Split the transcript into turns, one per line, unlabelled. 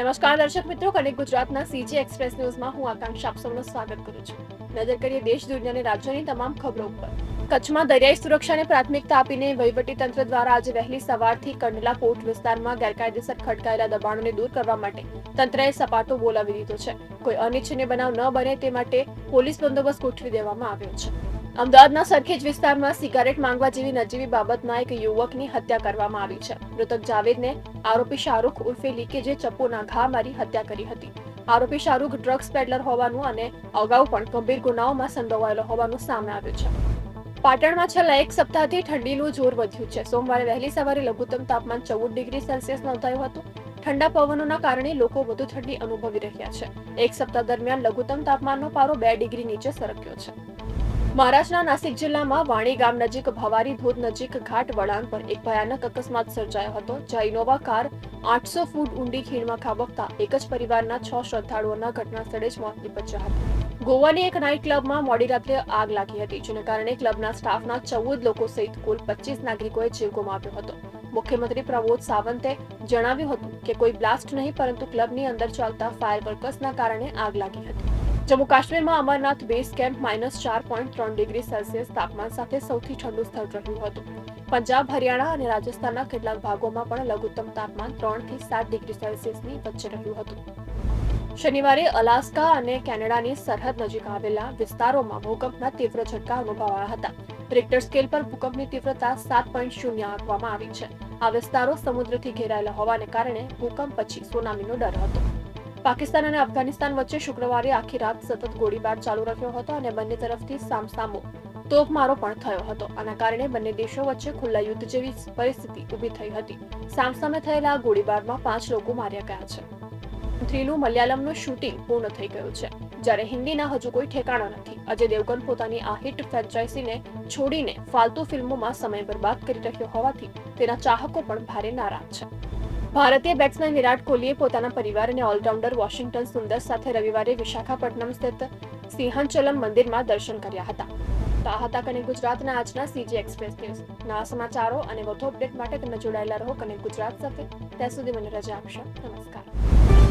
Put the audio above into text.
નમસ્કાર દર્શક મિત્રો, કનેક્ટ ગુજરાતના સીજી એક્સપ્રેસ ન્યૂઝમાં હું આકાંક્ષા આપ સૌનું સ્વાગત કરું છું. નજર કરીએ દેશ દુનિયા અને રાજ્યની તમામ ખબરો ઉપર. કચ્છમાં દરિયાઈ સુરક્ષાને પ્રાથમિકતા આપીને વહીવટીતંત્ર દ્વારા આજે વહેલી સવારથી કંડલા પોર્ટ વિસ્તારમાં ગેરકાયદેસર ખડકાયેલા દબાણોને દૂર કરવા માટે તંત્રએ સપાટો બોલાવી દીધો છે. કોઈ અનિચ્છનીય બનાવ ન બને તે માટે પોલીસ બંદોબસ્ત ગોઠવી દેવામાં આવ્યો છે. અમદાવાદના સરખેજ વિસ્તારમાં સિગારેટ માંગવા જેવી નજીવી બાબતમાં એક યુવકની હત્યા કરવામાં આવી છે. મૃતક જાવેદને આરોપી શાહરૂખ ઉર્ફે લીકેજે ચપ્પુના ઘા મારી હત્યા કરી હતી. આરોપી શાહરૂખ ડ્રગ્સ પેડલર હોવાનું અને અગાઉ પણ ગંભીર ગુનાઓમાં સંડોવાયેલો હોવાનું સામે આવ્યું છે. પાટણમાં છેલ્લા એક સપ્તાહથી ઠંડીનું જોર વધ્યું છે. સોમવારે વહેલી સવારે લઘુત્તમ તાપમાન 14 ડિગ્રી સેલ્સિયસ નોંધાયું હતું. ઠંડા પવનોના કારણે લોકો વધુ ઠંડી અનુભવી રહ્યા છે. એક સપ્તાહ દરમિયાન લઘુત્તમ તાપમાનનો પારો 2 ડિગ્રી નીચે સરક્યો છે. મહારાષ્ટ્રના નાસિક જિલ્લામાં વાણી ગામ નજીક ભવારી ધોધ નજીક ઘાટ વળાંક પર એક ભયાનક અકસ્માત સર્જાયો હતો, જ્યાં ઇનોવા કાર 800 ફૂટ ઊંડી ખીણમાં ખાબકતા એક જ પરિવારના 6 શ્રદ્ધાળુઓના ઘટના સ્થળે જ મોત નીપજ્યા હતા. ગોવાની એક નાઇટ ક્લબમાં મોડી રાત્રે આગ લાગી હતી, જેને કારણે ક્લબના સ્ટાફના 14 લોકો સહિત કુલ 25 નાગરિકોએ જીવ ગુમાવ્યો હતો. મુખ્યમંત્રી પ્રમોદ સાવંતે જણાવ્યું હતું કે કોઈ બ્લાસ્ટ નહીં, પરંતુ ક્લબની અંદર ચાલતા ફાયર વર્કર્સના કારણે આગ લાગી હતી. જમ્મુ કાશ્મીરમાં Amarnath base camp -4.3 degree Celsius તાપમાન સાથે સૌથી ઠંડુ સ્થળ રહ્યું હતું. પંજાબ, હરિયાણા અને રાજસ્થાનના કેટલાક ભાગોમાં પણ લઘુત્તમ તાપમાન 3 થી 7 ડિગ્રી સેલ્સિયસની વચ્ચે રહ્યું હતું. શનિવારે અલાસ્કા અને કેનેડાની સરહદ નજીક આવેલા વિસ્તારોમાં ભૂકંપના તીવ્ર ઝટકા અનુભવાયા હતા. રિક્ટર સ્કેલ પર ભૂકંપની તીવ્રતા 7.0 આંકવામાં આવી છે. આ વિસ્તારો સમુદ્રથી ઘેરાયેલા હોવાને કારણે ભૂકંપ પછી સુનામીનો ડર હતો. પાકિસ્તાન અને અફઘાનિસ્તાન વચ્ચે શુક્રવારે આખી રાત સતત ગોળીબાર ચાલુ રહ્યો હતો અને બંને તરફથી સામસામો તોપમારો પણ થયો હતો. આના કારણે બંને દેશો વચ્ચે ખુલ્લા યુદ્ધ જેવી પરિસ્થિતિ ઊભી થઈ હતી. સામસામે થયેલા ગોળીબારમાં 5 લોકો માર્યા ગયા છે. થ્રીનું મલયાલમનું શૂટિંગ પૂર્ણ થઈ ગયું છે, જ્યારે હિન્દીના હજુ કોઈ ઠેકાણા નથી. અજય દેવગન પોતાની આ હિટ ફ્રેન્ચાઇઝીને છોડીને ફાલતુ ફિલ્મોમાં સમય બરબાદ કરી રહ્યો હોવાથી તેના ચાહકો પણ ભારે નારાજ છે. ભારતીય બેટ્સમેન વિરાટ કોહલીએ પોતાના પરિવાર અને ઓલરાઉન્ડર વોશિંગ્ટન સુંદર સાથે રવિવારે વિશાખાપટ્ટનમ સ્થિત સિંહાચલમ મંદિરમાં દર્શન કર્યા હતા. તો આ હતા કનેક્ટ ગુજરાતના આજના સીજી એક્સપ્રેસ ન્યૂઝ. નવા સમાચારો અને વધુ અપડેટ માટે તમે જોડાયેલા રહો કનેક્ટ ગુજરાત સાથે. ત્યાં સુધી મને રજા આપશો. નમસ્કાર.